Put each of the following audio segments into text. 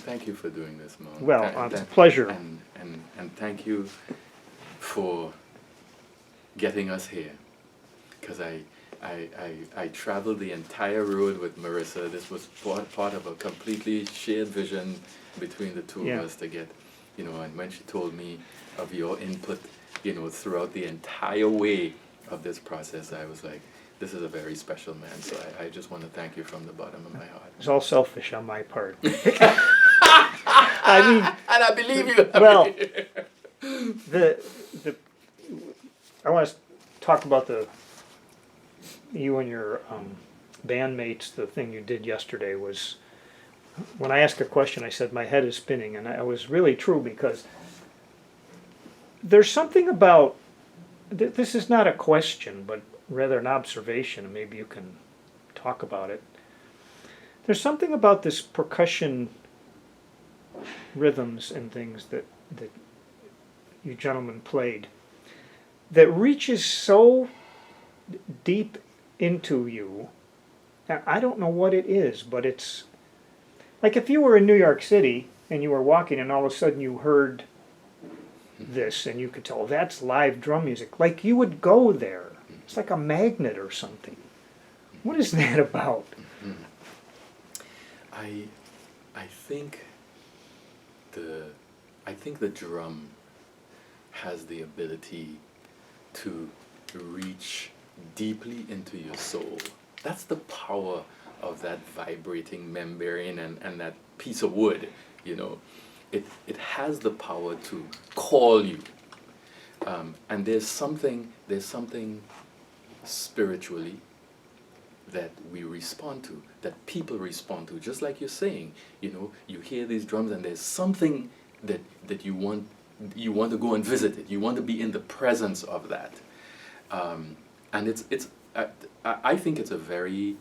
thank you for doing this, Mo. Well, it's a pleasure. And thank you for getting us here, because I traveled the entire road with Marissa. This was part of a completely shared vision between the two of us to get, and when she told me of your input, throughout the entire way of this process, I was like, this is a very special man. So I just want to thank you from the bottom of my heart. It's all selfish on my part. I mean, and I believe you. Well, I want to talk about you and your bandmates. The thing you did yesterday was, when I asked a question, I said my head is spinning, and it was really true, because there's something about, this is not a question, but rather an observation, and maybe you can talk about it. There's something about this percussion rhythms and things that you gentlemen played that reaches so deep into you. And I don't know what it is, but it's like if you were in New York City and you were walking and all of a sudden you heard this and you could tell, that's live drum music. Like you would go there. It's like a magnet or something. What is that about? I think the drum has the ability to reach deeply into your soul. That's the power of that vibrating membrane and that piece of wood, It has the power to call you. And there's something spiritually that we respond to, that people respond to, just like you're saying. You hear these drums and there's something that you want to go and visit it. You want to be in the presence of that. And I think it's a very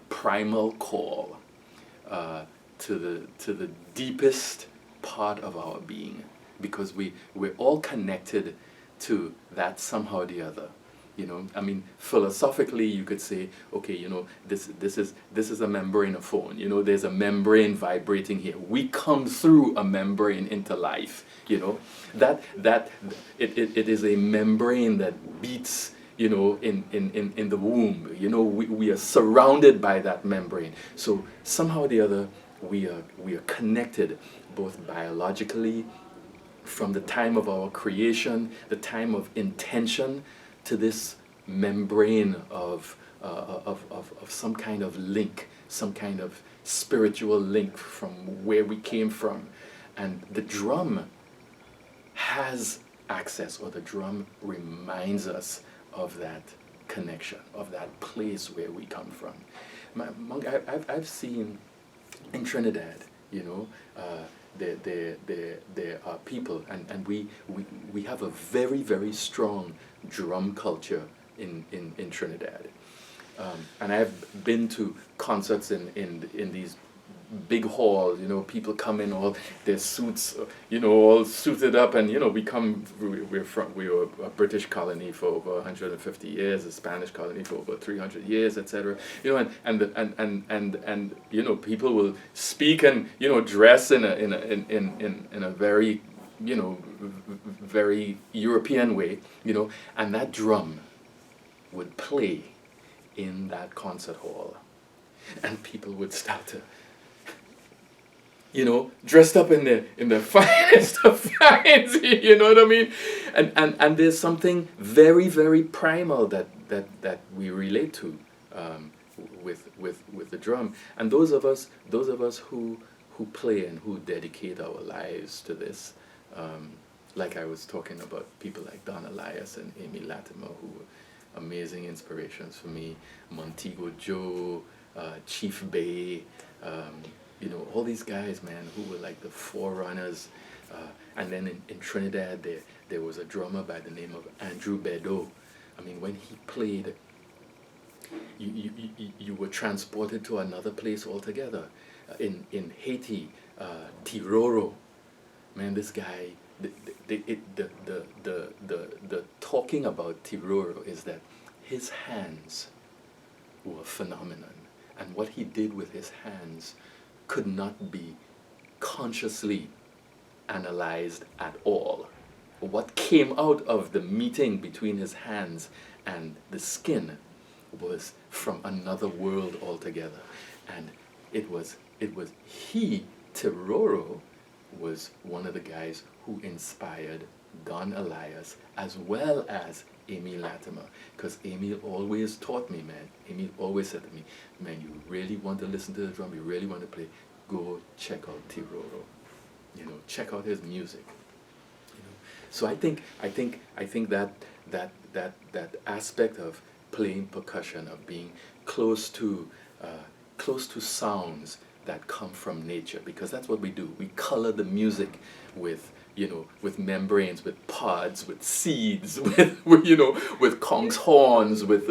primal call to the deepest part of our being, because we're all connected to that somehow or the other. Philosophically, you could say, okay, this is a membrane of phone. There's a membrane vibrating here. We come through a membrane into life. That it is a membrane that beats, in the womb. We are surrounded by that membrane. So somehow or the other, we are connected, both biologically, from the time of our creation, the time of intention, to this membrane of some kind of link, some kind of spiritual link from where we came from. And the drum has access, or the drum reminds us of that connection, of that place where we come from. I've seen in Trinidad, there are people, and we have a very, very strong drum culture in Trinidad. And I've been to concerts in these big halls, people come in all their suits, all suited up, and we were a British colony for over 150 years, a Spanish colony for over 300 years, etc. And people will speak and dress in a very very European way, and that drum would play in that concert hall, and people would start to, dressed up in the finest of finds, you know what I mean? And there's something very, very primal that we relate to with the drum. And those of us who play and who dedicate our lives to this, like I was talking about people like Don Elias and Amy Latimer, who were amazing inspirations for me, Montego Joe, Chief Bay, all these guys, man, who were like the forerunners. And then in Trinidad, there was a drummer by the name of Andrew Bedeau. I mean, when he played, you were transported to another place altogether. In Haiti, Tiroro, man, this guy, the talking about Tiroro is that his hands were a phenomenon, and what he did with his hands could not be consciously analyzed at all. What came out of the meeting between his hands and the skin was from another world altogether. And it was he, Tiroro, was one of the guys who inspired Don Elias as well as Amy Latimer. Because Amy always taught me, man, Amy always said to me, man, you really want to listen to the drum, you really want to play, go check out Tiroro. You know, check out his music. You know. So I think that aspect of playing percussion, of being close to sounds that come from nature, because that's what we do. We color the music with, you know, with membranes, with pods, with seeds, with conch's horns, with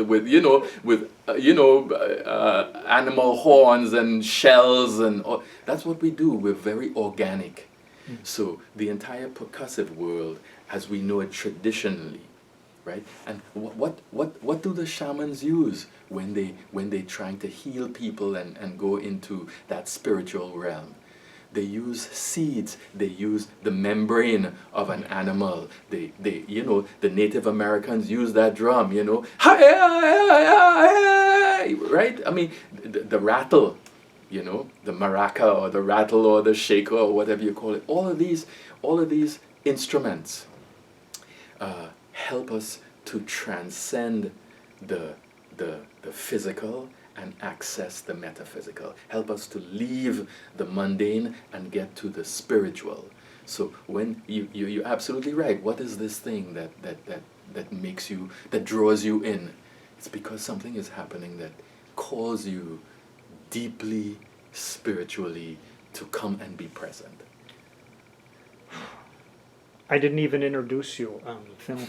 animal horns and shells, and all. That's what we do. We're very organic. So the entire percussive world, as we know it traditionally, right? And what do the shamans use when they trying to heal people and go into that spiritual realm? They use seeds. They use the membrane of an animal. They the Native Americans use that drum. You know, right? I mean, the rattle. You know, the maraca or the rattle or the shaker or whatever you call it. All of these instruments help us to transcend the physical and access the metaphysical. Help us to leave the mundane and get to the spiritual. So when you're absolutely right. What is this thing that makes you, that draws you in? It's because something is happening that calls you deeply spiritually to come and be present. I didn't even introduce you on the film.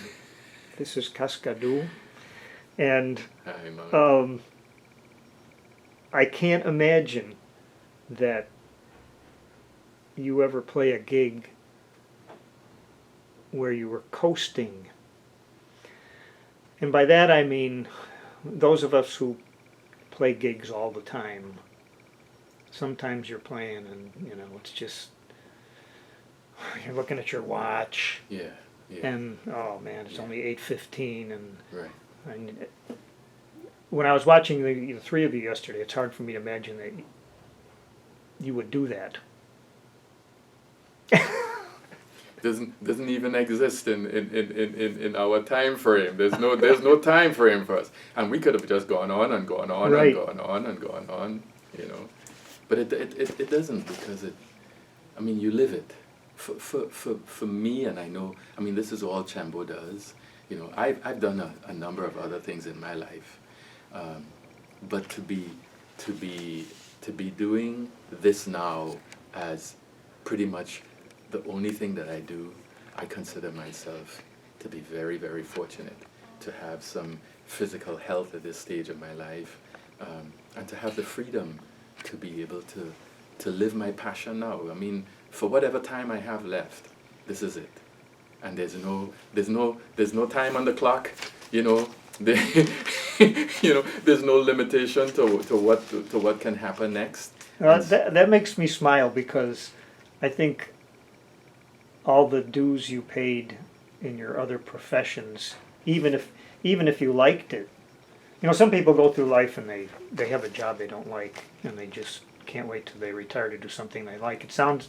This is Cascadu, and I can't imagine that you ever play a gig where you were coasting. And by that I mean those of us who play gigs all the time. Sometimes you're playing and, you know, it's just, you're looking at your watch. Yeah. And, oh man, it's only 8:15. And right. When I was watching the three of you yesterday, it's hard for me to imagine that you would do that. Doesn't even exist in our time frame. There's no time frame for us, and we could have just gone on and gone on right. and gone on and gone on, you know. But it doesn't, because I mean, you live it. For me, and I know, I mean, this is all Chambo does. You know, I've done a number of other things in my life, but to be doing this now as pretty much the only thing that I do, I consider myself to be very, very fortunate to have some physical health at this stage of my life, and to have the freedom to be able to live my passion now. I mean, for whatever time I have left, this is it. And there's no time on the clock, you know. You know, there's no limitation to what can happen next. That makes me smile, because I think all the dues you paid in your other professions, even if you liked it, you know, some people go through life and they have a job they don't like and they just can't wait till they retire to do something they like. It sounds,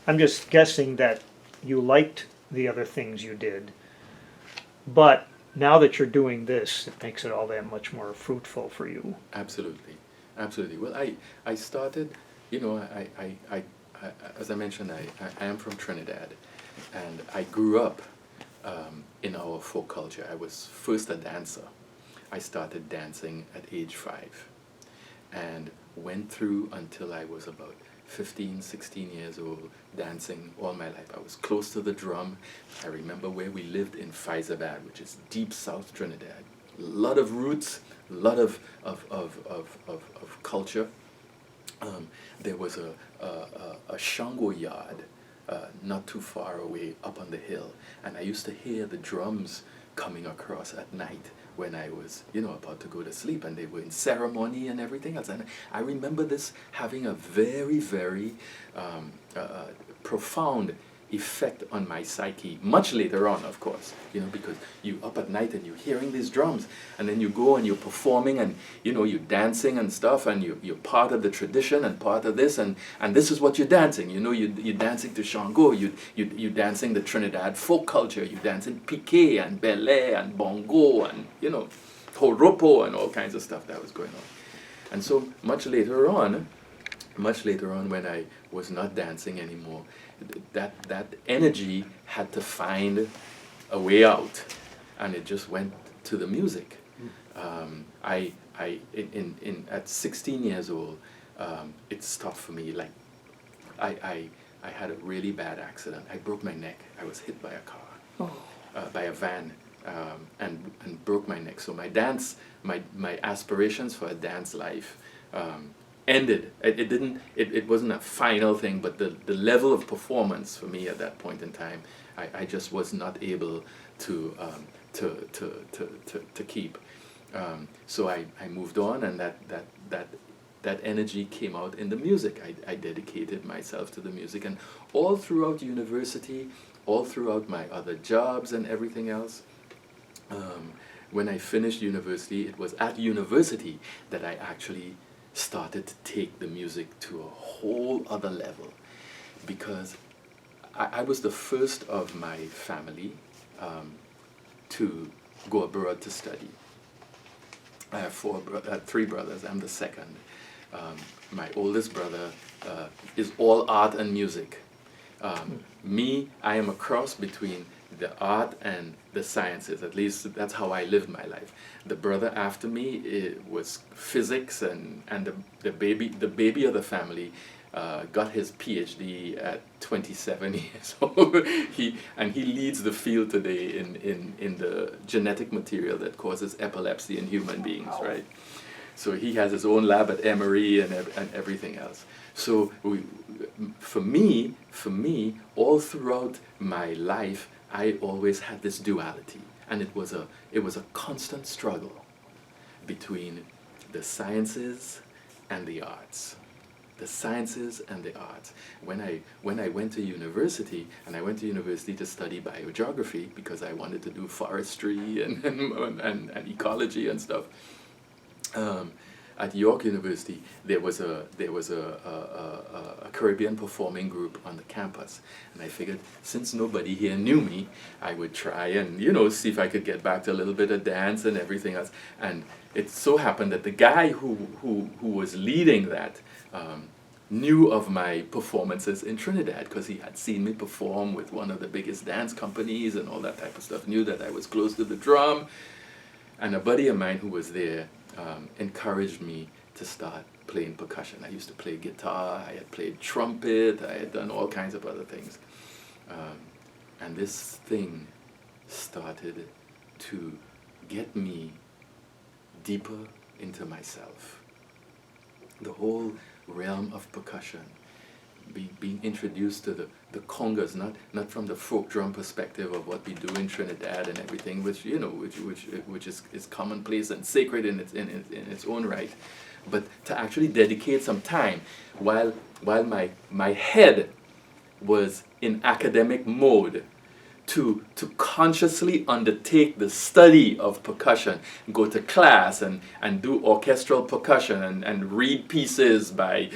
I'm just guessing that you liked the other things you did, but now that you're doing this, it makes it all that much more fruitful for you. Absolutely. Well, I started, you know, I as I mentioned, I am from Trinidad, and I grew up in our folk culture. I was first a dancer. I started dancing at age 5 and went through until I was about 15, 16 years old, dancing all my life. I was close to the drum. I remember where we lived in Faizabad, which is deep South Trinidad. A lot of roots, a lot of culture. There was a Shango yard not too far away up on the hill, and I used to hear the drums coming across at night when I was, you know, about to go to sleep, and they were in ceremony and everything else. And I remember this having a very, very profound effect on my psyche, much later on, of course, you know, because you up at night and you're hearing these drums, and then you go and you're performing, and, you know, you're dancing and stuff, and you're part of the tradition and part of this, and this is what you're dancing, you know, you're dancing to Shango, you're dancing the Trinidad folk culture, you're dancing piqué and belay and bongo and, you know, joropo and all kinds of stuff that was going on. And so much later on when I was not dancing anymore, that energy had to find a way out, and it just went to the music. At 16 years old, it stopped for me. Like, I had a really bad accident. I broke my neck. I was hit by a car, by a van, and broke my neck. So my dance, my aspirations for a dance life ended. It wasn't a final thing, but the level of performance for me at that point in time, I just was not able to keep. So I moved on, and that energy came out in the music. I dedicated myself to the music, and all throughout university, all throughout my other jobs and everything else. When I finished university, it was at university that I actually started to take the music to a whole other level, because I was the first of my family to go abroad to study. I have three brothers. I'm the second. My oldest brother is all art and music. Me, I am a cross between the art and the sciences. At least that's how I lived my life. The brother after me, it was physics, and the baby of the family got his PhD at 27 years old. He leads the field today in the genetic material that causes epilepsy in human beings, right? So he has his own lab at Emory and everything else. So for me, all throughout my life, I always had this duality, and it was a constant struggle between the sciences and the arts. The sciences and the arts. When I went to university, and I went to university to study biogeography because I wanted to do forestry and ecology and stuff. At York University, there was a Caribbean performing group on the campus, and I figured since nobody here knew me, I would try and, you know, see if I could get back to a little bit of dance and everything else. And it so happened that the guy who was leading that knew of my performances in Trinidad, because he had seen me perform with one of the biggest dance companies and all that type of stuff. Knew that I was close to the drum, and a buddy of mine who was there encouraged me to start playing percussion. I used to play guitar, I had played trumpet, I had done all kinds of other things. And this thing started to get me deeper into myself. The whole realm of percussion, being introduced to the congas, not from the folk drum perspective of what we do in Trinidad and everything, which, you know, which is commonplace and sacred in its own right, but to actually dedicate some time while my head was in academic mode, to consciously undertake the study of percussion, go to class and do orchestral percussion and read pieces by,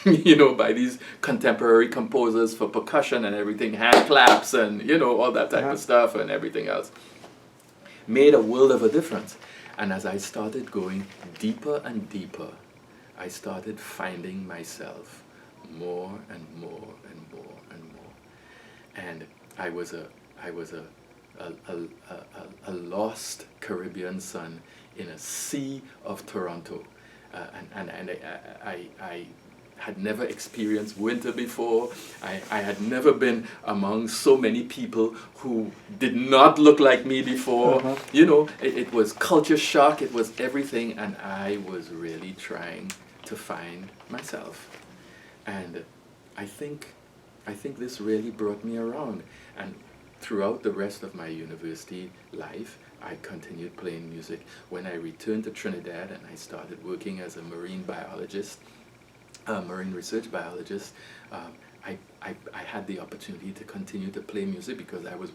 you know, by these contemporary composers for percussion and everything, hand claps and, you know, all that type of stuff and everything else, made a world of a difference. And as I started going deeper and deeper, I started finding myself more and more and more and more. And I was a lost Caribbean son in a sea of Toronto, and I had never experienced winter before. I had never been among so many people who did not look like me before. You know, it was culture shock, it was everything, and I was really trying to find myself. And I think this really brought me around. And throughout the rest of my university life, I continued playing music. When I returned to Trinidad and I started working as a marine biologist, marine research biologist, I had the opportunity to continue to play music because I was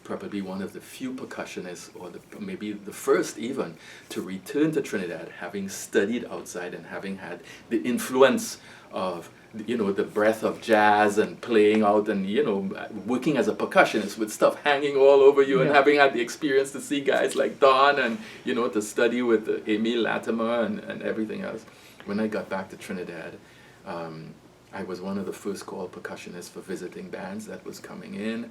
probably one of the few percussionists, or maybe the first even, to return to Trinidad, having studied outside and having had the influence of the breath of jazz and playing out and working as a percussionist with stuff hanging all over you, and having had the experience to see guys like Don and to study with Emile Latimer and everything else. When I got back to Trinidad, I was one of the first call percussionists for visiting bands that was coming in,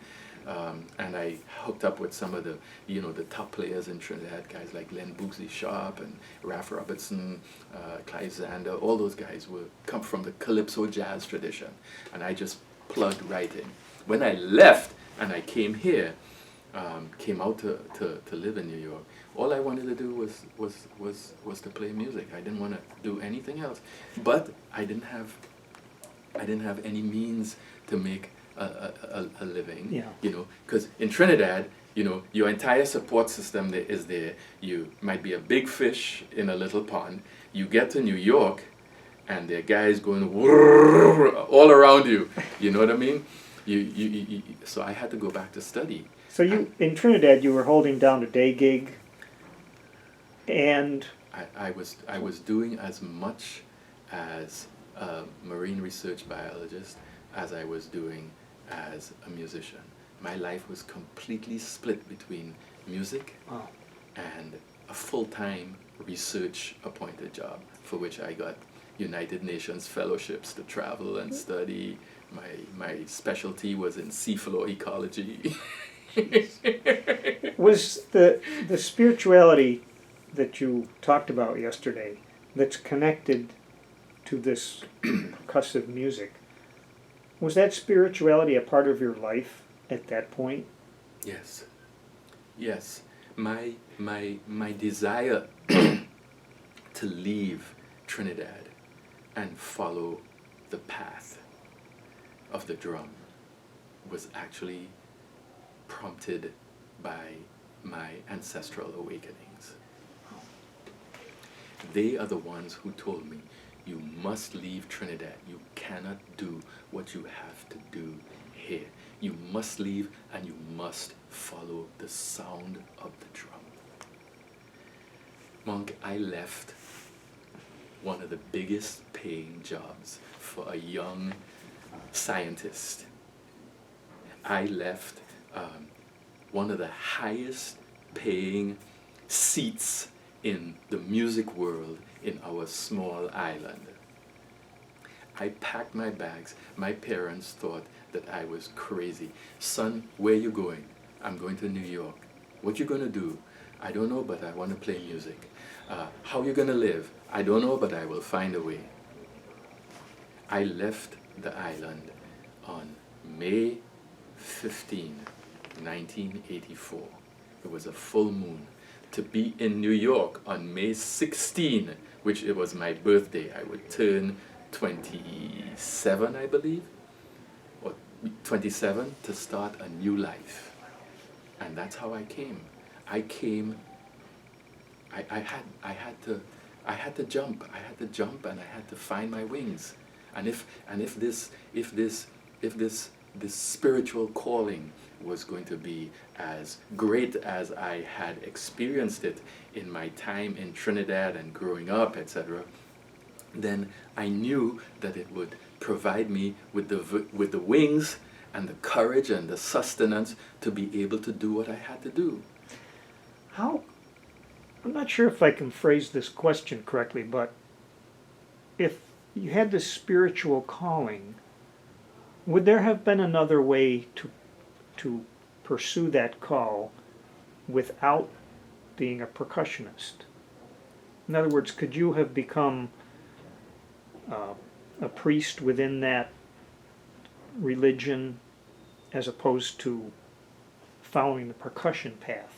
and I hooked up with some of the the top players in Trinidad, guys like Len Boogsy Sharp and Ralph Robertson, Clive Zander. All those guys come from the calypso jazz tradition, and I just plugged right in. When I left and I came here, came out to live in New York, all I wanted to do was to play music. I didn't want to do anything else, but I didn't have any means to make a living, because in Trinidad, your entire support system is there. You might be a big fish in a little pond. You get to New York, and there are guys going all around you. You know what I mean? So I had to go back to study. So in Trinidad, you were holding down a day gig, and I was doing as much as a marine research biologist as I was doing as a musician. My life was completely split between music and a full-time research appointed job, for which I got United Nations fellowships to travel and study. My specialty was in seafloor ecology. Was the spirituality that you talked about yesterday, that's connected to this percussive music, was that spirituality a part of your life at that point? Yes. My desire to leave Trinidad and follow the path of the drum was actually prompted by my ancestral awakenings. They are the ones who told me, you must leave Trinidad. You cannot do what you have to do here. You must leave, and you must follow the sound of the drum. Monk, I left one of the biggest paying jobs for a young scientist. I left one of the highest paying seats in the music world in our small island. I packed my bags. My parents thought that I was crazy. Son, where you going? I'm going to New York. What you gonna do? I don't know, but I want to play music. How you gonna live? I don't know, but I will find a way. I left the island on May 15, 1984. It was a full moon. To be in New York on May 16, which it was my birthday. I would turn 27, I believe, or 27, to start a new life. And that's how I came. I had to jump. I had to jump, and I had to find my wings. And if this spiritual calling was going to be as great as I had experienced it in my time in Trinidad and growing up, etc., then I knew that it would provide me with the wings and the courage and the sustenance to be able to do what I had to do. I'm not sure if I can phrase this question correctly, but if you had this spiritual calling, would there have been another way to pursue that call without being a percussionist? In other words, could you have become a priest within that religion as opposed to following the percussion path?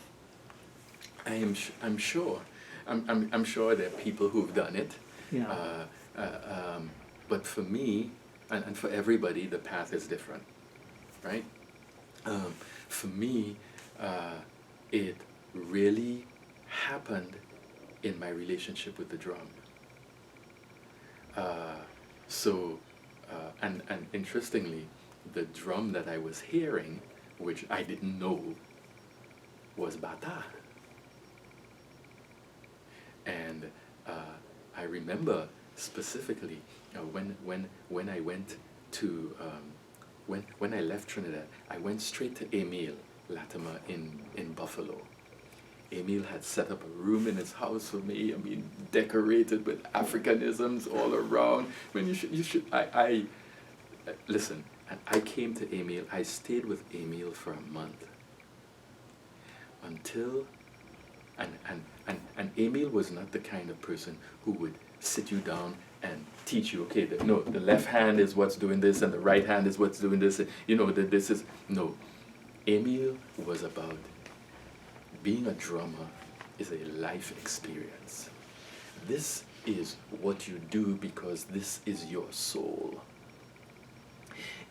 I'm sure. I'm sure there are people who've done it. Yeah. But for me, and for everybody, the path is different, right? For me, it really happened in my relationship with the drum. And interestingly, the drum that I was hearing, which I didn't know, was bata. And I remember specifically when I went to when I left Trinidad, I went straight to Emile Latimer in Buffalo. Emile had set up a room in his house for me. I mean, decorated with Africanisms all around. I mean, you should. I listen. And I came to Emile. I stayed with Emile for a month until, and Emile was not the kind of person who would sit you down and teach you. Okay, the left hand is what's doing this, and the right hand is what's doing this. You know that this is no. Emile was about being a drummer is a life experience. This is what you do because this is your soul.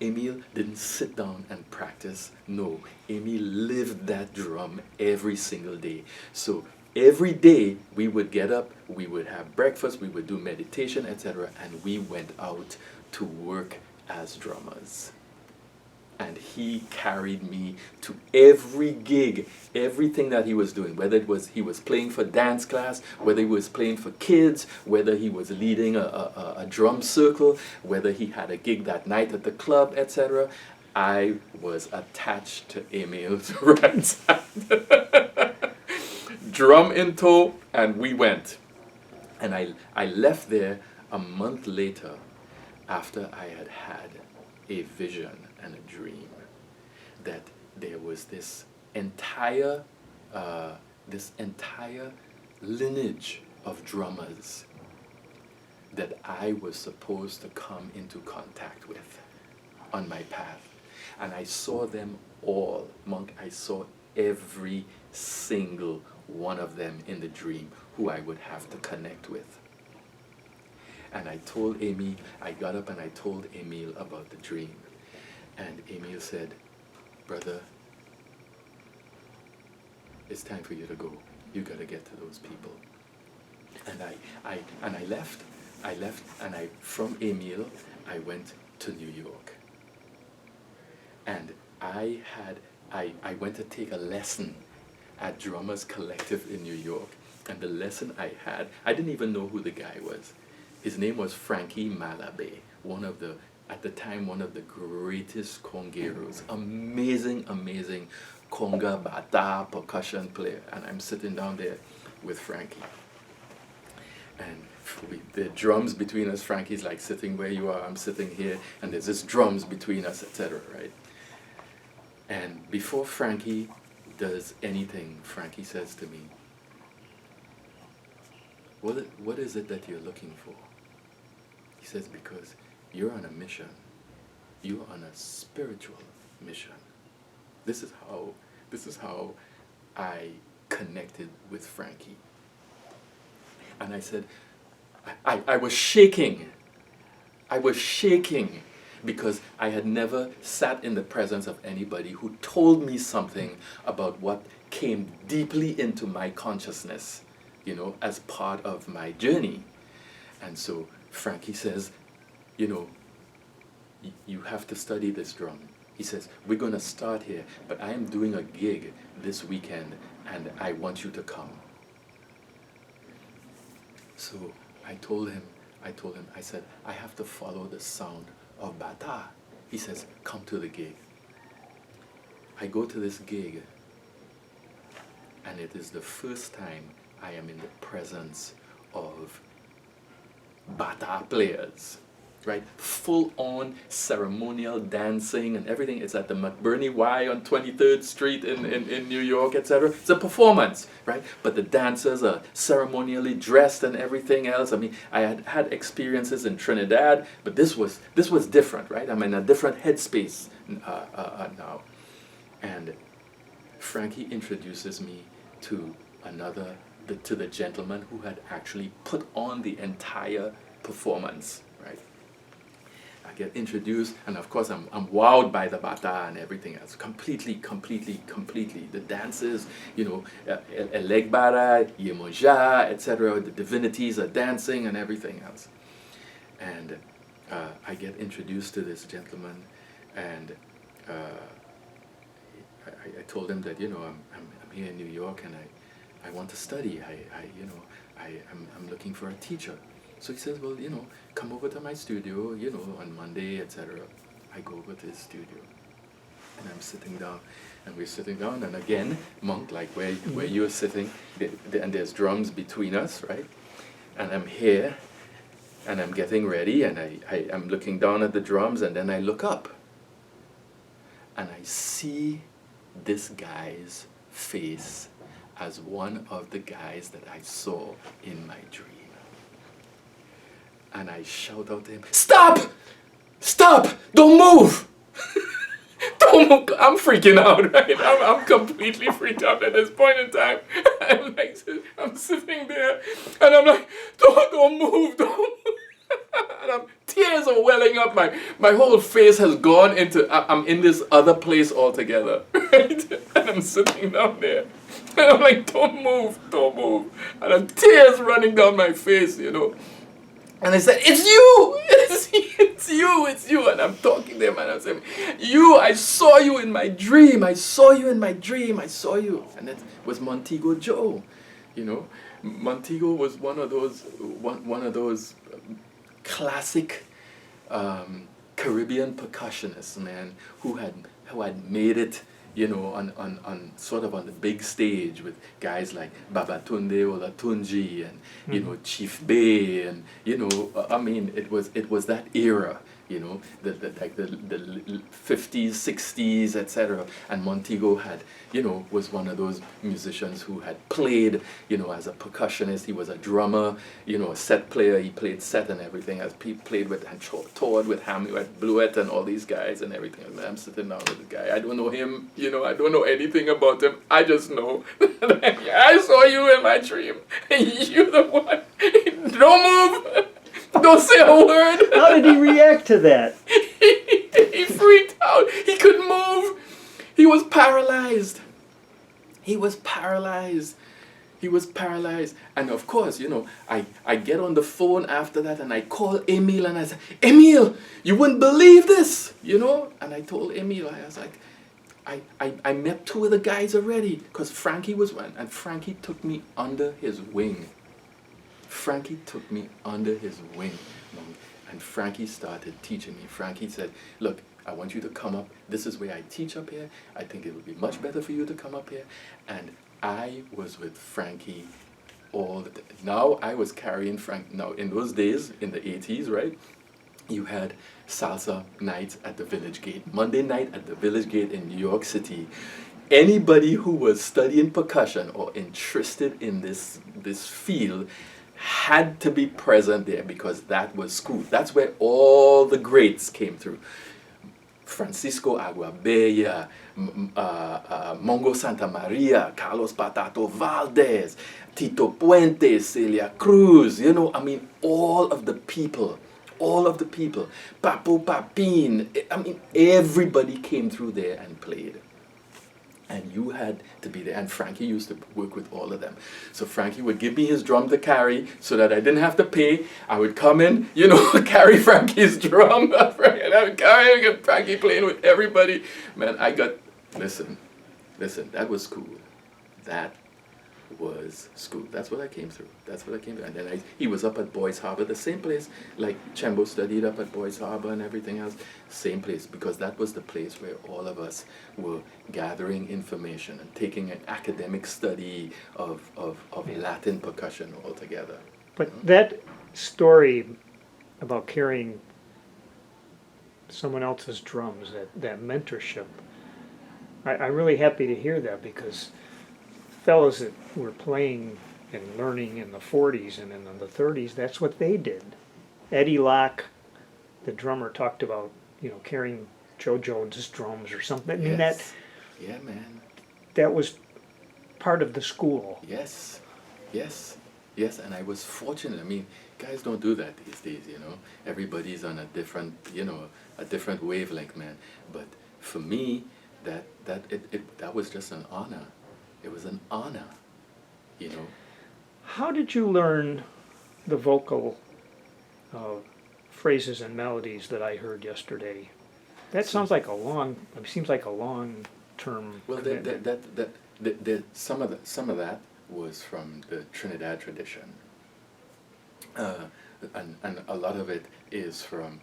Emile didn't sit down and practice. No, Emile lived that drum every single day. So every day we would get up, we would have breakfast, we would do meditation, etc., and we went out to work as drummers. And he carried me to every gig, everything that he was doing, whether it was he was playing for dance class, whether he was playing for kids, whether he was leading a drum circle, whether he had a gig that night at the club, etc. I was attached to Emile's right side. Drum in tow, and we went. And I left there a month later after I had had a vision and a dream that there was this entire lineage of drummers that I was supposed to come into contact with on my path. And I saw them all, Monk. I saw every single one of them in the dream who I would have to connect with. And I told Amy, I got up and I told Emile about the dream. And Emile said, brother, it's time for you to go. You got to get to those people. And I left. And from Emile, I went to New York. And I went to take a lesson at Drummers Collective in New York. And the lesson I had, I didn't even know who the guy was. His name was Frankie Malabe, at the time, one of the greatest congueros. Amazing conga, bata, percussion player. And I'm sitting down there with Frankie. And the drums between us, Frankie's like sitting where you are, I'm sitting here, and there's this drums between us, etc., right? And before Frankie does anything, Frankie says to me, what is it that you're looking for? He says, because you're on a mission. You're on a spiritual mission. This is how I connected with Frankie. And I said, I was shaking. I was shaking because I had never sat in the presence of anybody who told me something about what came deeply into my consciousness, as part of my journey. And so Frankie says, you have to study this drum. He says, we're going to start here, but I am doing a gig this weekend, and I want you to come. So I told him, I said, I have to follow the sound of bata. He says, come to the gig. I go to this gig, and it is the first time I am in the presence of bata players, right? Full-on ceremonial dancing and everything. It's at the McBurney Y on 23rd Street in New York, etc. It's a performance, right? But the dancers are ceremonially dressed and everything else. I mean, I had experiences in Trinidad, but this was different, right? I'm in a different headspace now. And Frankie introduces me to the gentleman who had actually put on the entire performance, right? I get introduced, and of course I'm wowed by the bata and everything else. Completely. The dances, you know, Elegbara, Yemoja, etc. The divinities are dancing and everything else. And I get introduced to this gentleman, and I told him that, you know, I'm here in New York, and I want to study. I'm looking for a teacher. So he says, well, you know, come over to my studio, you know, on Monday, etc. I go over to his studio, and I'm sitting down, and we're sitting down, and again, Monk, like where you're sitting, and there's drums between us, right? And I'm here, and I'm getting ready, and I'm looking down at the drums, and then I look up, and I see this guy's face as one of the guys that I saw in my dream. And I shout out to him, "Stop! Stop! Don't move! Don't move!" I'm freaking out, right? I'm completely freaked out at this point in time. I'm sitting there, and I'm like, don't move, don't move. And tears are welling up. My whole face has gone into, I'm in this other place altogether, right? And I'm sitting down there, and I'm like, don't move. And I'm tears running down my face, you know. And I said, it's you. And I'm talking to him, and I'm saying, I saw you in my dream. I saw you. And it was Montego Joe, you know. Montego was one of those classic Caribbean percussionists, man, who had made it, you know, on sort of on the big stage with guys like Babatunde Olatunji and you know, Chief Bay, and you know, I mean, it was that era, you know, the 50s, 60s, etc. And Montego had, you know, was one of those musicians who had played, you know, as a percussionist. He was a drummer, you know, a set player. He played set and everything. As he played with and toured with Hamlet, Bluet, and all these guys and everything. And I'm sitting down with the guy. I don't know him, you know. I don't know anything about him. I just know I saw you in my dream. You're the one. Don't move. Don't say a word. How did he react to that? He freaked out. He couldn't move. He was paralyzed. And of course, you know, I get on the phone after that, and I call Emil, and I said, Emil, you wouldn't believe this, you know? And I told Emil, I was like, I met two of the guys already, because Frankie was one, and Frankie took me under his wing. And Frankie started teaching me. Frankie said, look, I want you to come up. This is where I teach up here. I think it would be much better for you to come up here. And I was with Frankie all the time. Now I was carrying Frank. Now in those days, in the 80s, right? You had salsa nights at the Village Gate. Monday night at the Village Gate in New York City. Anybody who was studying percussion or interested in this field had to be present there, because that was school. That's where all the greats came through. Francisco Aguabella, Mongo Santa Maria, Carlos Patato Valdez, Tito Puente, Celia Cruz, you know, I mean, all of the people, Papo Papin, I mean, everybody came through there and played. And you had to be there. And Frankie used to work with all of them. So Frankie would give me his drum to carry so that I didn't have to pay. I would come in, you know, carry Frankie's drum. And I would carry and Frankie playing with everybody. Man, listen, that was school. That was school. That's what I came through. And then he was up at Boys Harbor, the same place like Chembo studied up at Boys Harbor and everything else. Same place, because that was the place where all of us were gathering information and taking an academic study of Latin percussion altogether. But that story about carrying someone else's drums, that mentorship, I'm really happy to hear that, because fellows that were playing and learning in the 40s and in the 30s, that's what they did. Eddie Locke, the drummer, talked about, you know, carrying Joe Jones's drums or something. Yes. And Yeah, man. that was part of the school. Yes. Yes, and I was fortunate. I mean, guys don't do that these days, you know. Everybody's on a different, you know, a different wavelength, man. But for me, that was just an honor. It was an honor, you know. How did you learn the vocal phrases and melodies that I heard yesterday? That sounds like a long. It seems like a long-term Well, commitment. some of that was from the Trinidad tradition, and a lot of it is from,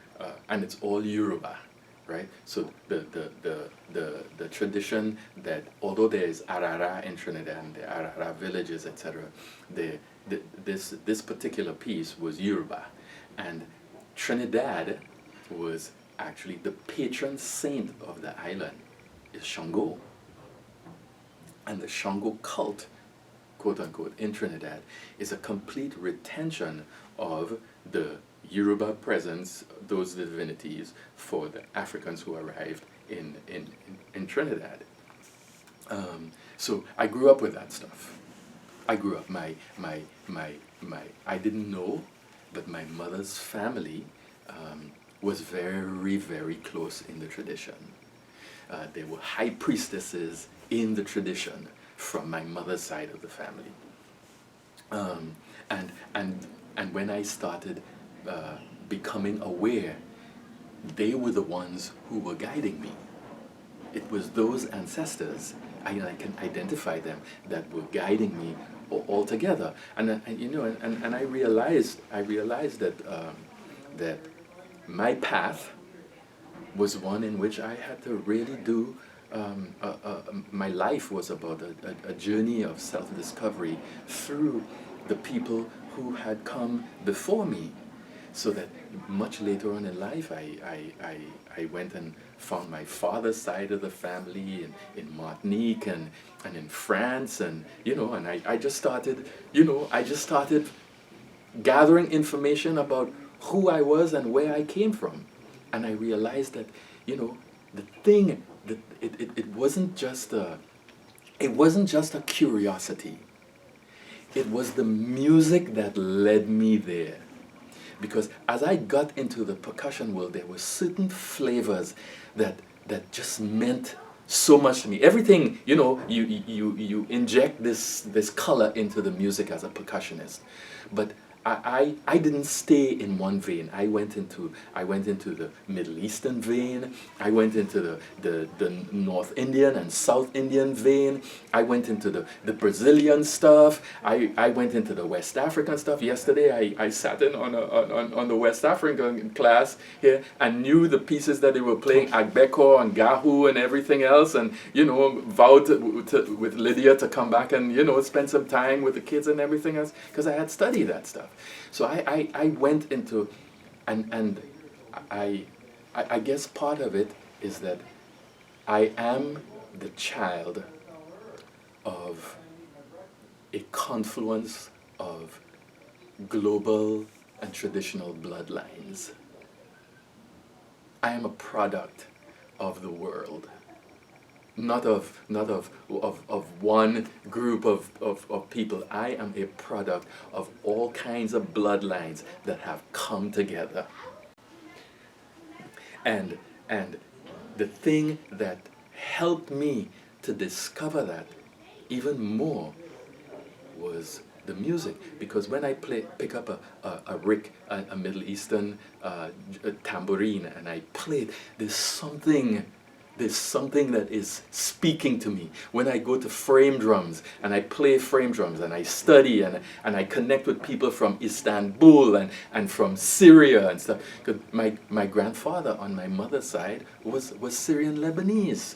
and it's all Yoruba, right? So the tradition that, although there is Arara in Trinidad and the Arara villages, etc., this particular piece was Yoruba, and Trinidad was actually the patron saint of the island is Shango, and the Shango cult, quote unquote, in Trinidad is a complete retention of the Yoruba presence, those divinities, for the Africans who arrived in Trinidad. So I grew up with that stuff. I grew up, I didn't know, but my mother's family was very, very close in the tradition. There were high priestesses in the tradition from my mother's side of the family. And when I started becoming aware, they were the ones who were guiding me. It was those ancestors, I can identify them, that were guiding me all together. And you know, and I realized that that my path was one in which I had to really do. My life was about a journey of self-discovery through the people who had come before me, so that much later on in life I went and found my father's side of the family in Martinique and in France, and you know, and I just started, you know, gathering information about who I was and where I came from. And I realized that, you know, the thing, that it wasn't just a curiosity. It was the music that led me there. Because as I got into the percussion world, there were certain flavors that just meant so much to me. Everything, you know, you inject this color into the music as a percussionist. But I didn't stay in one vein. I went into the Middle Eastern vein. I went into the North Indian and South Indian vein. I went into the Brazilian stuff. I went into the West African stuff. Yesterday I sat in on the West African class here and knew the pieces that they were playing, Agbeko and Gahu and everything else, and you know, vowed with Lydia to come back and, you know, spend some time with the kids and everything else, because I had studied that stuff. So I went into, and I guess part of it is that I am the child of a confluence of global and traditional bloodlines. I am a product of the world, not of one group of people. I am a product of all kinds of bloodlines that have come together. And the thing that helped me to discover that even more was the music. Because when I pick up a Middle Eastern tambourine and I play it, there's something that is speaking to me. When I go to frame drums and I play frame drums and I study and I connect with people from Istanbul and from Syria and stuff. Because my grandfather on my mother's side was Syrian Lebanese.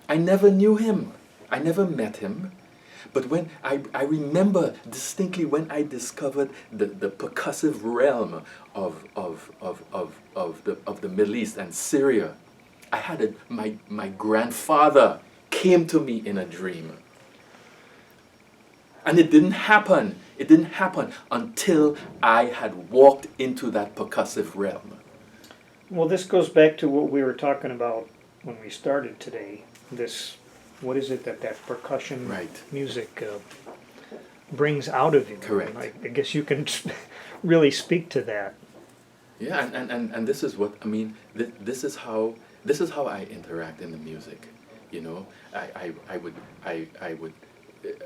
I never knew him. I never met him. But when I remember distinctly when I discovered the percussive realm of the Middle East and Syria, I had my grandfather came to me in a dream. And it didn't happen. It didn't happen until I had walked into that percussive realm. Well, this goes back to what we were talking about when we started today. This, what is it that percussion Right. music brings out of you. Correct. I guess you can really speak to that. Yeah, and this is what I mean. This is how I interact in the music. You know, I would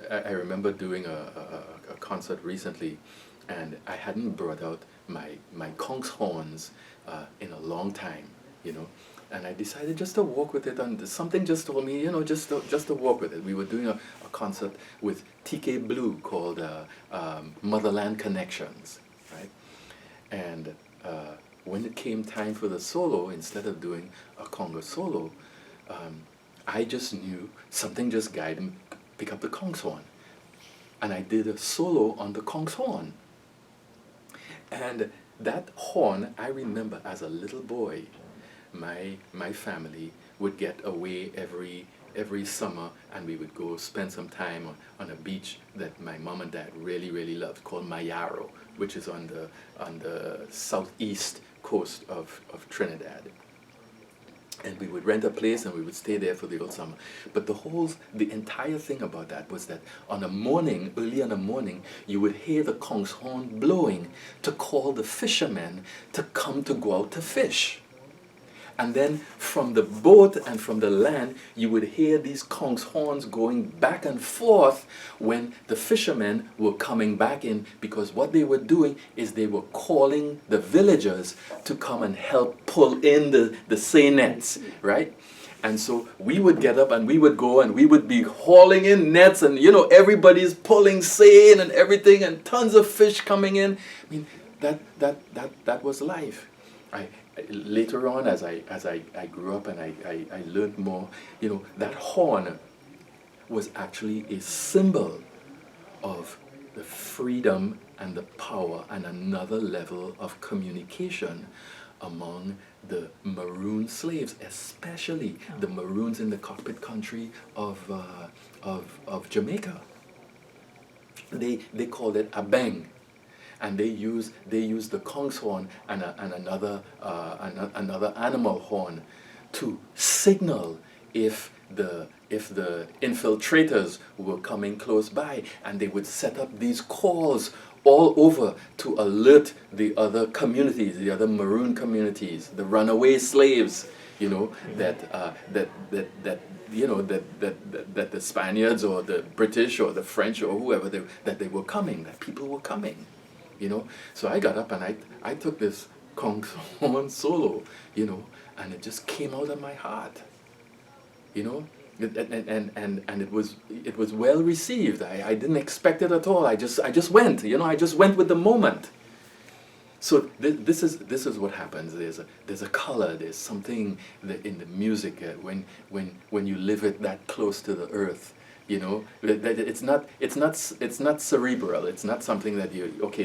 I remember doing a concert recently, and I hadn't brought out my conch horns in a long time. You know, and I decided just to walk with it, and something just told me, you know, just to walk with it. We were doing a concert with TK Blue called Motherland Connections, right? And when it came time for the solo, instead of doing a conga solo, I just knew something just guided me, pick up the conch horn. And I did a solo on the conch horn. And that horn, I remember as a little boy, my family would get away every summer, and we would go spend some time on a beach that my mom and dad really loved, called Mayaro, which is on the southeast coast of Trinidad. And we would rent a place and we would stay there for the whole summer. But the entire thing about that was that early in the morning, you would hear the conch horn blowing to call the fishermen to come to go out to fish. And then from the boat and from the land, you would hear these conch horns going back and forth when the fishermen were coming back in, because what they were doing is they were calling the villagers to come and help pull in the seine nets, right? And so we would get up and we would go and we would be hauling in nets, and you know, everybody's pulling seine and everything, and tons of fish coming in. I mean, that was life. Later on, as I grew up and I learned more, you know, that horn was actually a symbol of the freedom and the power and another level of communication among the maroon slaves, especially the maroons in the cockpit country of Jamaica. They called it a bang. And they use the conch horn and another animal horn to signal if the infiltrators were coming close by, and they would set up these calls all over to alert the other communities, the other maroon communities, the runaway slaves, you know, that the Spaniards or the British or the French or whoever that they were coming, that people were coming. You know, so I got up and I took this conch horn solo, you know, and it just came out of my heart, you know, and it was well received. I didn't expect it at all. I just went, you know, I just went with the moment. So this is what happens. There's a color. There's something in the music when you live it that close to the earth. You know, it's not cerebral. It's not something that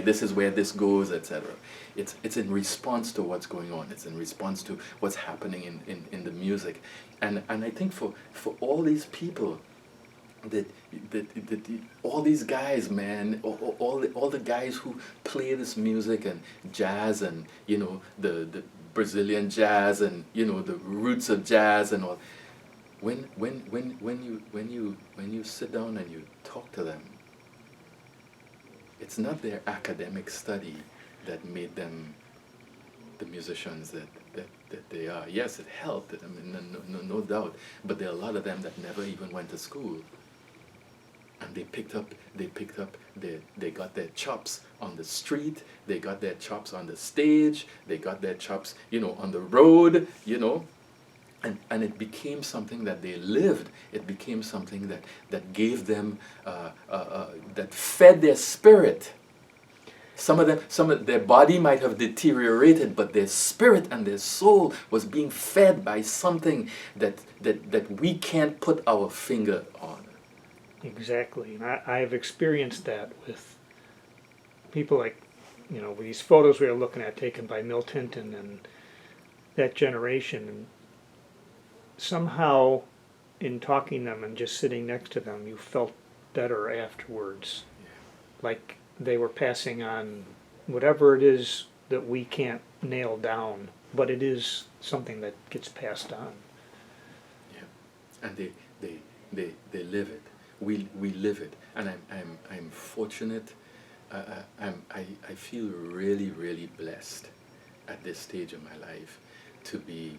this is where this goes, etc. It's in response to what's going on. It's in response to what's happening in the music, and I think for all these people, that all these guys, man, all the guys who play this music and jazz, and you know, the Brazilian jazz, and you know, the roots of jazz and all. When you sit down and you talk to them, it's not their academic study that made them the musicians that they are. Yes, it helped. I mean, no doubt. But there are a lot of them that never even went to school, and they got their chops on the street. They got their chops on the stage. They got their chops, you know, on the road. You know. And it became something that they lived. It became something that gave them, that fed their spirit. Some of their body might have deteriorated, but their spirit and their soul was being fed by something that we can't put our finger on. Exactly. And I've experienced that with people like, you know, these photos we were looking at taken by Milt Hinton and that generation. And somehow, in talking to them and just sitting next to them, you felt better afterwards. Yeah. Like they were passing on whatever it is that we can't nail down, but it is something that gets passed on. Yeah, and they live it. we live it, and I'm fortunate. I feel really, really blessed at this stage of my life to be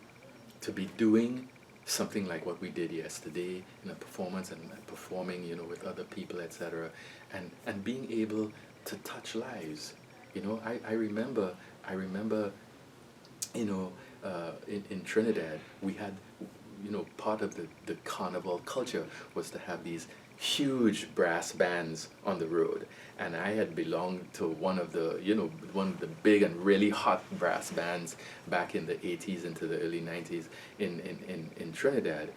doing something like what we did yesterday in a performance, and performing, you know, with other people, etc., and being able to touch lives. You know, I remember, you know, in Trinidad we had, you know, part of the carnival culture was to have these huge brass bands on the road, and I had belonged to one of the, you know, one of the big and really hot brass bands back in the 80s into the early 90s in Trinidad,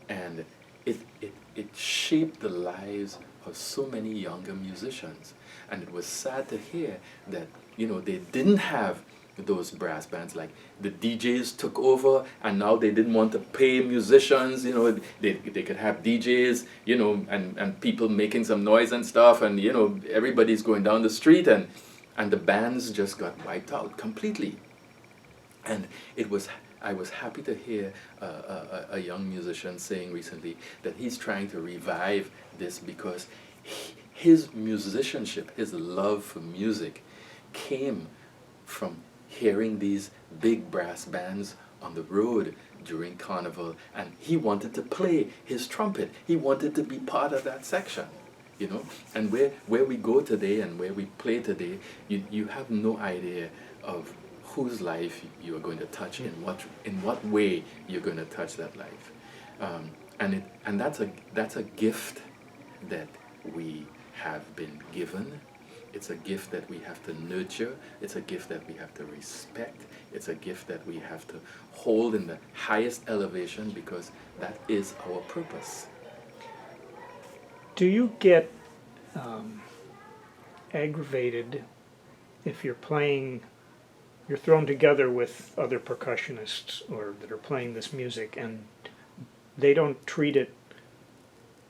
and it shaped the lives of so many younger musicians, and it was sad to hear that, you know, they didn't have those brass bands. Like, the DJs took over, and now they didn't want to pay musicians, you know, they could have DJs, you know, and people making some noise and stuff, and, you know, everybody's going down the street, and the bands just got wiped out completely. And I was happy to hear a young musician saying recently that he's trying to revive this, because his musicianship, his love for music, came from hearing these big brass bands on the road during carnival, and he wanted to play his trumpet. He wanted to be part of that section, you know. And where we go today and where we play today, you have no idea of whose life you are going to touch, in what way you're going to touch that life, and that's a gift that we have been given. It's a gift that we have to nurture. It's a gift that we have to respect. It's a gift that we have to hold in the highest elevation, because that is our purpose. Do you get aggravated if you're thrown together with other percussionists or that are playing this music, and they don't treat it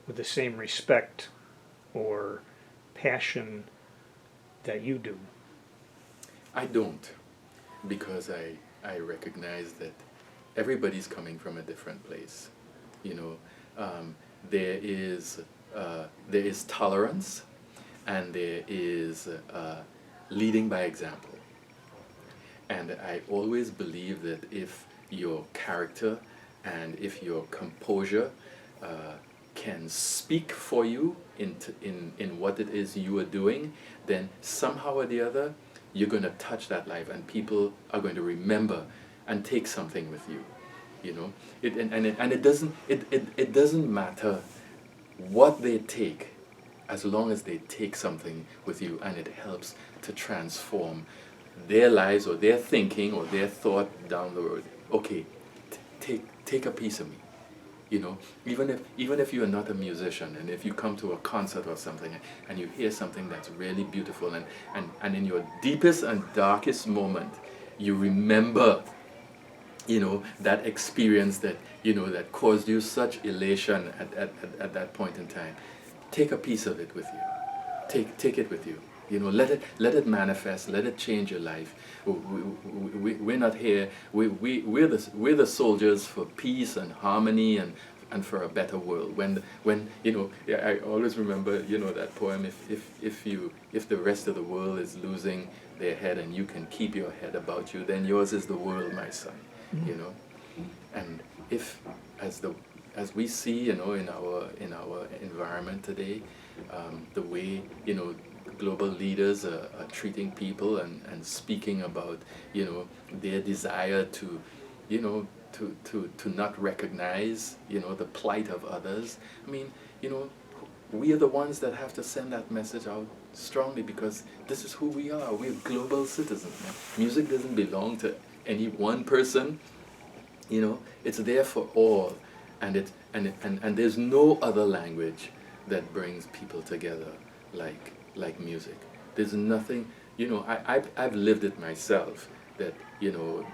with the same respect or passion that you do? I don't, because I recognize that everybody's coming from a different place. You know, there is tolerance, and there is leading by example. And I always believe that if your character and if your composure can speak for you in what it is you are doing, then somehow or the other you're going to touch that life, and people are going to remember and take something with you. You know, it doesn't matter what they take, as long as they take something with you and it helps to transform their lives or their thinking or their thought down the road. Okay, take a piece of me. You know, even if you are not a musician, and if you come to a concert or something and you hear something that's really beautiful, and in your deepest and darkest moment you remember, you know, that experience that, you know, that caused you such elation at that point in time, take a piece of it with you. Take it with you. You know, let it manifest. Let it change your life. We're not here. We're the soldiers for peace and harmony and for a better world. When you know, I always remember, you know, that poem. If the rest of the world is losing their head and you can keep your head about you, then yours is the world, my son. You know, and if as we see, you know, in our environment today, the way, you know, global leaders are treating people and speaking about, you know, their desire to, you know, to not recognize, you know, the plight of others. I mean, you know, we are the ones that have to send that message out strongly, because this is who we are. We're global citizens. Music doesn't belong to any one person. You know, it's there for all, and there's no other language that brings people together like music. There's nothing, you know, I've lived it myself, that, you know,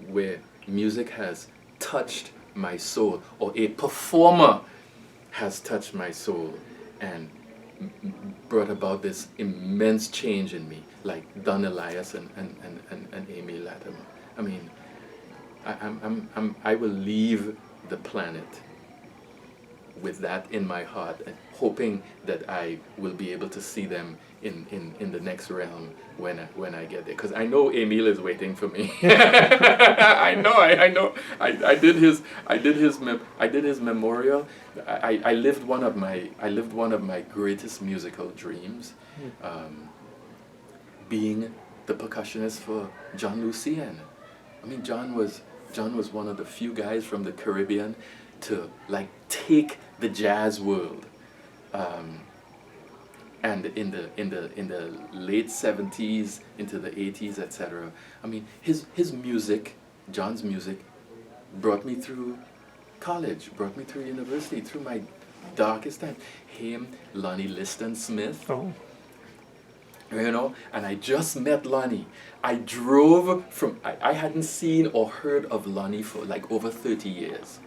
where music has touched my soul, or a performer has touched my soul and brought about this immense change in me, like Don Elias and Amy Latimer. I mean, I will leave the planet with that in my heart, and hoping that I will be able to see them in the next realm when I get there. Because I know Emil is waiting for me. I know. I did his memorial. I lived one of my greatest musical dreams, being the percussionist for John Lucien. I mean, John was one of the few guys from the Caribbean to like take the jazz world, and in the late 70s into the 80s, etc. I mean, his music, John's music, brought me through college, brought me through university, through my darkest time. Him, Lonnie Liston Smith. Oh. You know, and I just met Lonnie. I drove from, I hadn't seen or heard of Lonnie for like over 30 years.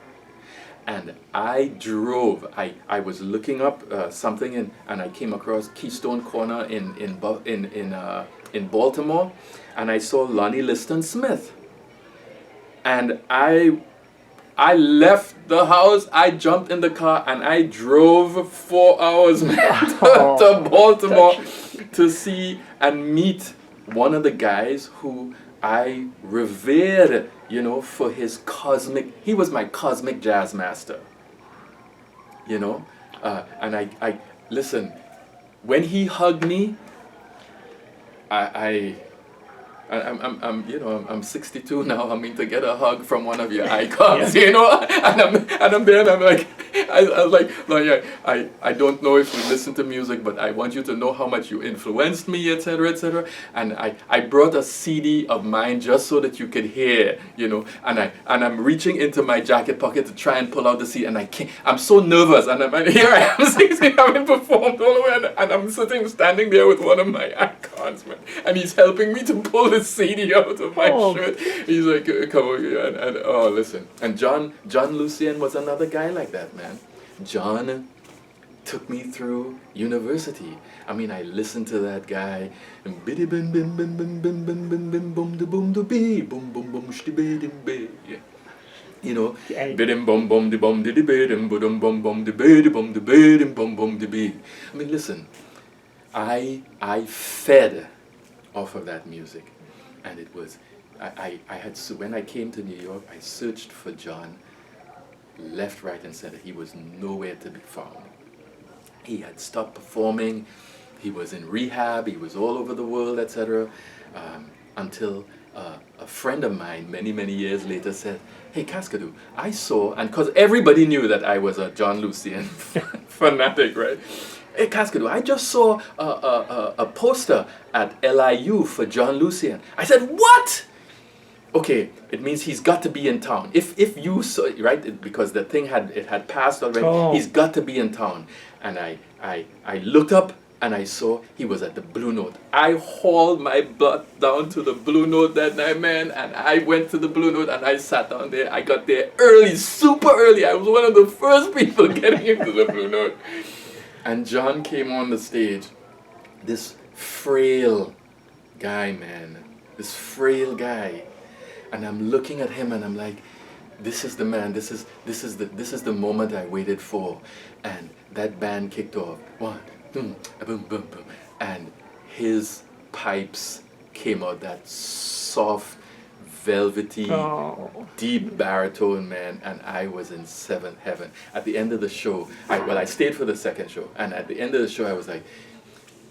And I drove, I was looking up something and I came across Keystone Corner in Baltimore, and I saw Lonnie Liston Smith. And I left the house, I jumped in the car, and I drove 4 hours to Baltimore to see and meet one of the guys who I revered, you know, for his cosmic, he was my cosmic jazz master, you know. And I listen, when he hugged me, I'm 62 now. I mean, to get a hug from one of your icons, you know, and I'm there, and I'm like, I was like, I don't know if you listen to music, but I want you to know how much you influenced me, etc., etc. And I brought a CD of mine just so that you could hear, you know. And I'm reaching into my jacket pocket to try and pull out the CD, and I can't. I'm so nervous, and here I am, having performed all the way, and I'm standing there with one of my icons, man, and he's helping me to pull the CD out of my shirt. He's like, come on, and oh, listen. And John Lucien was another guy like that, man. John took me through university. I mean, I listened to that guy. You know, I mean, listen, I fed off of that music. And it was, I had, so when I came to New York, I searched for John left, right, and center. He was nowhere to be found. He had stopped performing. He was in rehab. He was all over the world, etc. Until a friend of mine, many, many years later, said, "Hey, Cascadu, I saw," and because everybody knew that I was a John Lucien fanatic, right? "Hey, Cascadu, I just saw a poster at LIU for John Lucien." I said, "What?" Okay, it means he's got to be in town. If you saw, right, because the thing had passed already, he's got to be in town. And I looked up and I saw he was at the Blue Note. I hauled my butt down to the Blue Note that night, man, and I went to the Blue Note and I sat down there. I got there early, super early. I was one of the first people getting into the Blue Note. And John came on the stage, this frail guy, man, this frail guy. And I'm looking at him and I'm like, this is the man, this is the moment I waited for. And that band kicked off. One, boom, boom, boom, boom. And his pipes came out, that soft, velvety, deep baritone, man, and I was in seventh heaven. At the end of the show, I stayed for the second show, and at the end of the show I was like,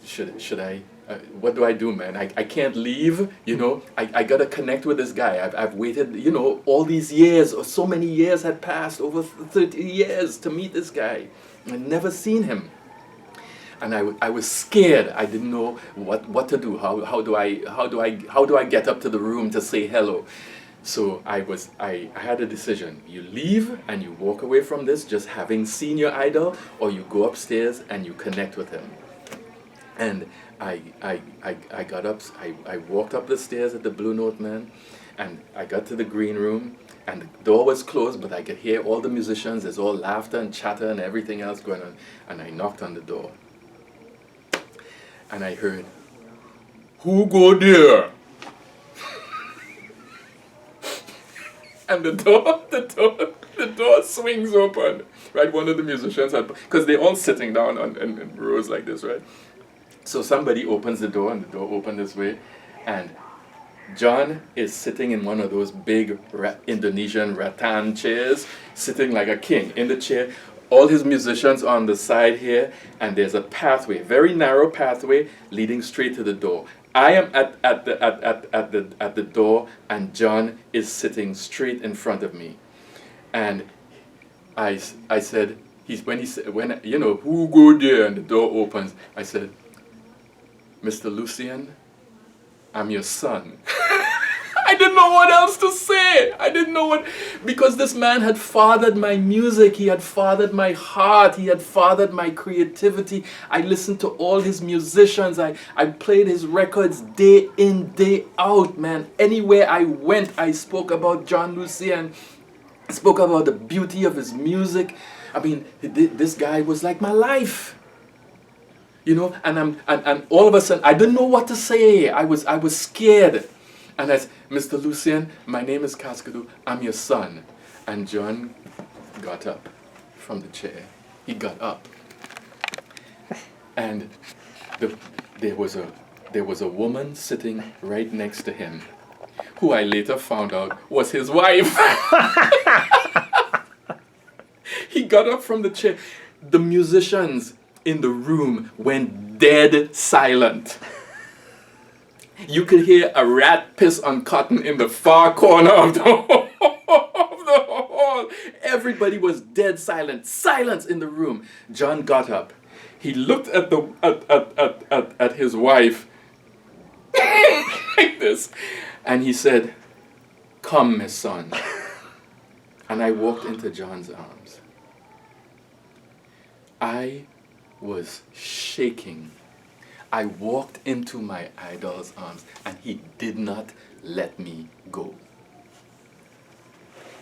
should I, what do I do, man? I can't leave, you know, I gotta connect with this guy. I've waited, you know, all these years, or so many years had passed, over 30 years to meet this guy. I'd never seen him. And I was scared. I didn't know what to do. How do I get up to the room to say hello? So I had a decision. You leave and you walk away from this just having seen your idol, or you go upstairs and you connect with him. And I got up, I walked up the stairs at the Blue Note, man, and I got to the green room, and the door was closed, but I could hear all the musicians. There's all laughter and chatter and everything else going on. And I knocked on the door. And I heard, "Who go there?" And the door door swings open, right? One of the musicians had, because they're all sitting down in rows like this, right? So somebody opens the door, and the door opened this way, and John is sitting in one of those big Indonesian rattan chairs, sitting like a king in the chair. All his musicians on the side here, and there's a pathway, very narrow pathway, leading straight to the door. I am at the door, and John is sitting straight in front of me. And I said, when you know, who go there, and the door opens, I said, Mr. Lucien, I'm your son. I didn't know what else to say. I didn't know what, because this man had fathered my music. He had fathered my heart. He had fathered my creativity. I listened to all his musicians. I played his records day in, day out, man. Anywhere I went, I spoke about John Lucien. I spoke about the beauty of his music. I mean, this guy was like my life. You know, and all of a sudden, I didn't know what to say. I was scared. And I said, Mr. Lucien, my name is Cascadu. I'm your son. And John got up from the chair. He got up. And there was a woman sitting right next to him, who I later found out was his wife. He got up from the chair. The musicians in the room went dead silent. You could hear a rat piss on cotton in the far corner of the hall. Everybody was dead silent. Silence in the room. John got up. He looked at his wife like this, and he said, "Come, my son." And I walked into John's arms. I was shaking. I walked into my idol's arms, and he did not let me go.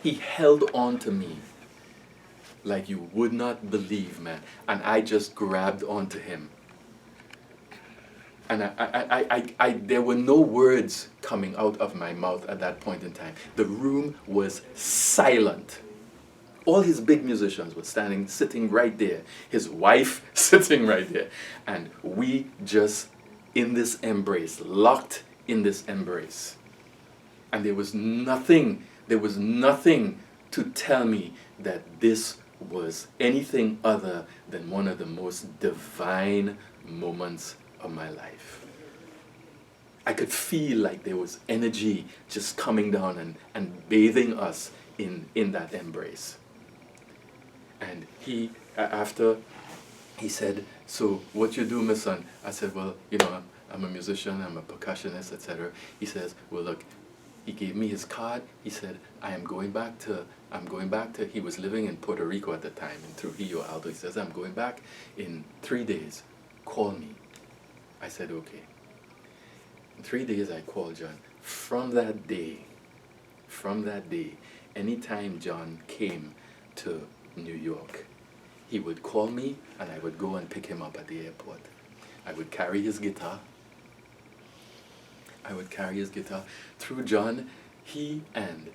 He held on to me like you would not believe, man. And I just grabbed onto him. And there were no words coming out of my mouth at that point in time. The room was silent. All his big musicians were sitting right there. His wife sitting right there. And we just, in this embrace, locked in this embrace. And there was nothing to tell me that this was anything other than one of the most divine moments of my life. I could feel like there was energy just coming down and bathing us in that embrace. And after he said, "So what you do, my son?" I said, "Well, you know, I'm a musician, I'm a percussionist, etc." He says, "Well, look," he gave me his card. He said, I'm going back to, he was living in Puerto Rico at the time, in Trujillo Alto. He says, "I'm going back in 3 days. Call me." I said, "Okay." In 3 days, I called John. From that day, anytime John came to New York, he would call me, and I would go and pick him up at the airport. I would carry his guitar. Through John, he and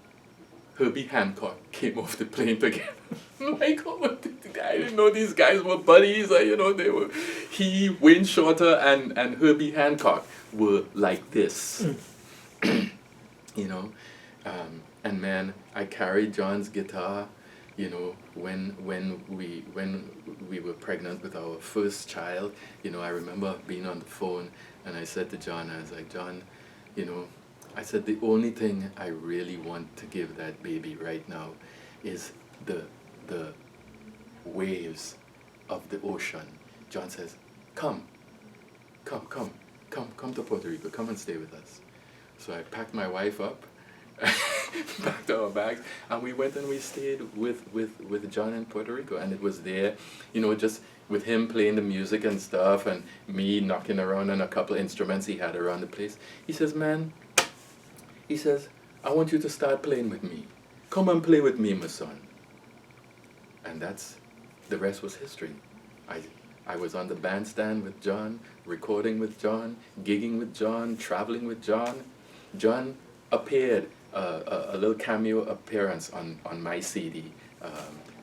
Herbie Hancock came off the plane together. Like, oh, I didn't know these guys were buddies. You know, they were. He, Wayne Shorter, and Herbie Hancock were like this. You know, and man, I carried John's guitar. You know, when we were pregnant with our first child, you know, I remember being on the phone, and I said to John, I was like, "John, you know," I said, "the only thing I really want to give that baby right now is the waves of the ocean." John says, come to Puerto Rico, come and stay with us." So I packed my wife up, packed our bags, and we went and we stayed with John in Puerto Rico. And it was there, you know, just with him playing the music and stuff, and me knocking around on a couple of instruments he had around the place. He says, "Man," he says, "I want you to start playing with me. Come and play with me, my son." And the rest was history. I was on the bandstand with John, recording with John, gigging with John, traveling with John. John appeared, a little cameo appearance on my CD,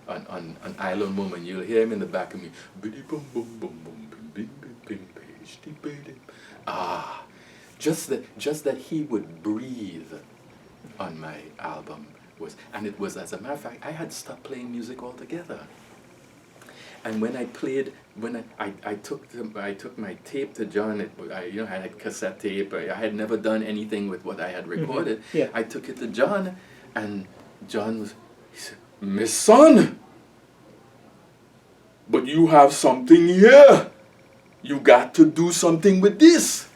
on Island Woman, you'll hear him in the back of me. Ah, just that he would breathe on my album and it was, as a matter of fact, I had stopped playing music altogether. And when I played, I took my tape to John. I had cassette tape. I had never done anything with what I had recorded. Yeah. I took it to John, and John he said, "My son, but you have something here. You got to do something with this,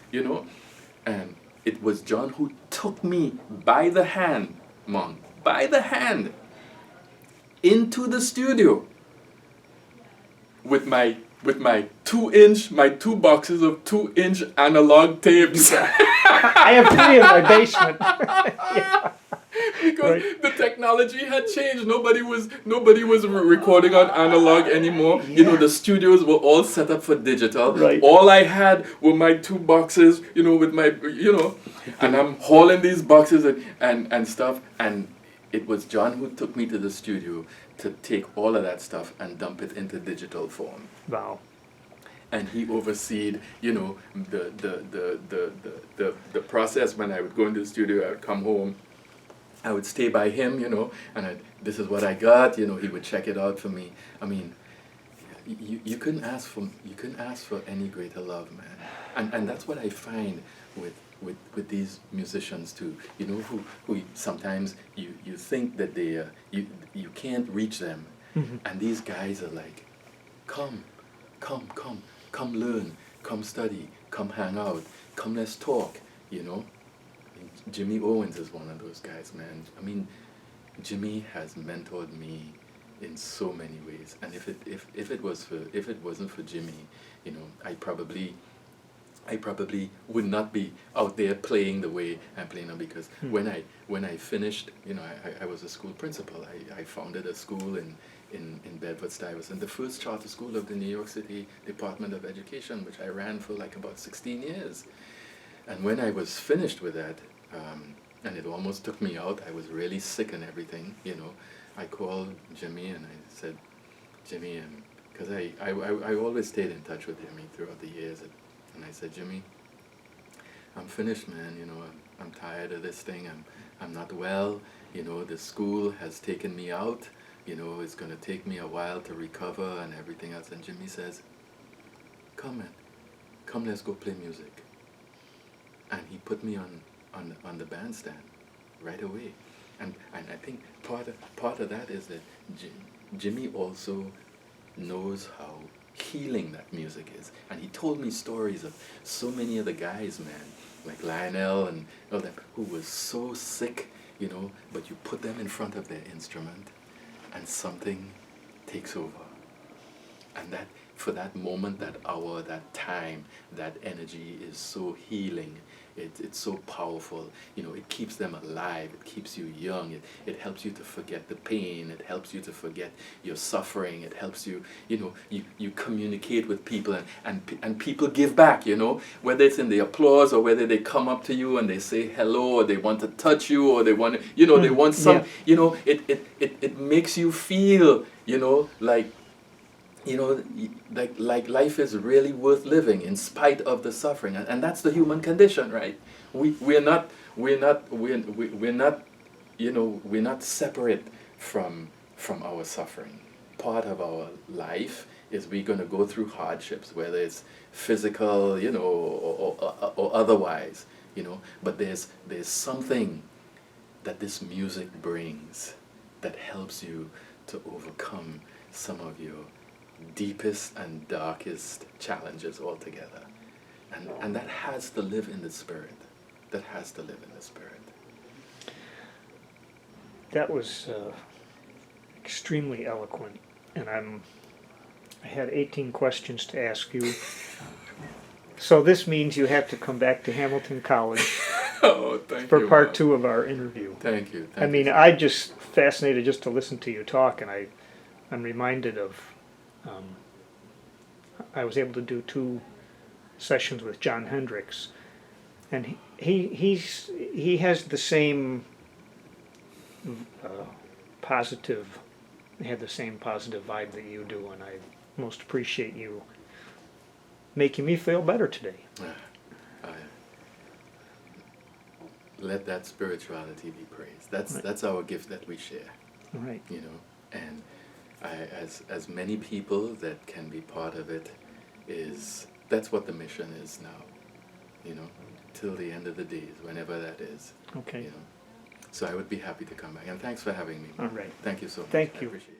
And it was John who took me by the hand, Monk, by the hand, into the studio. With my 2-inch, my 2 boxes of 2-inch analog tapes. I have 3 in my basement. Yeah. Because the technology had changed. Nobody was recording on analog anymore. Yeah. The studios were all set up for digital. Right. All I had were my 2 boxes, with my, and I'm hauling these boxes and stuff. And it was John who took me to the studio to take all of that stuff and dump it into digital form. Wow. And he overseed, the process. When I would go into the studio, I would come home, I would stay by him, and this is what I got, he would check it out for me. I mean, you couldn't ask for any greater love, man. And that's what I find with these musicians too, who sometimes you think that they you can't reach them, and these guys are like, come learn, come study, come hang out, come let's talk, Jimmy Owens is one of those guys, man. I mean, Jimmy has mentored me in so many ways, and if it wasn't for Jimmy, I probably would not be out there playing the way I'm playing now, because when I finished, I was a school principal. I founded a school in Bedford-Stuyvesant, the first charter school of the New York City Department of Education, which I ran for like about 16 years. And when I was finished with that, and it almost took me out, I was really sick and everything, I called Jimmy and I said, Jimmy, because I always stayed in touch with Jimmy throughout the years, and I said, Jimmy, I'm finished, man, I'm tired of this thing, I'm not well, the school has taken me out, it's going to take me a while to recover and everything else. And Jimmy says, come, man, come, let's go play music. And he put me on the bandstand right away. And I think part of that is that Jimmy also knows how healing that music is. And he told me stories of so many of the guys, man, like Lionel and all that, who was so sick, but you put them in front of their instrument and something takes over. And that, for that moment, that hour, that time, that energy is so healing. It's so powerful. It keeps them alive. It keeps you young. It helps you to forget the pain. It helps you to forget your suffering. It helps you, you communicate with people, and people give back, whether it's in the applause or whether they come up to you and they say hello, or they want to touch you, or they want to, they want some, it makes you feel, like life is really worth living in spite of the suffering, and that's the human condition, right? We're not separate from our suffering. Part of our life is we're going to go through hardships, whether it's physical, or otherwise, But there's something that this music brings that helps you to overcome some of your deepest and darkest challenges altogether. And that has to live in the spirit. That has to live in the spirit. That was extremely eloquent, and I had 18 questions to ask you. So this means you have to come back to Hamilton College for part 2 of our interview. Thank you. I'm just fascinated just to listen to you talk, and I'm reminded of I was able to do 2 sessions with John Hendricks, and he has the same positive have the same positive vibe that you do, and I most appreciate you making me feel better today. Let that spirituality be praised. That's Right. that's our gift that we share. Right. You know, and as many people that can be part of it, that's what the mission is now. You know, till the end of the days, whenever that is. Okay. You know, so I would be happy to come back. And thanks for having me. All right. Thank you so much. Thank I you. appreciate it.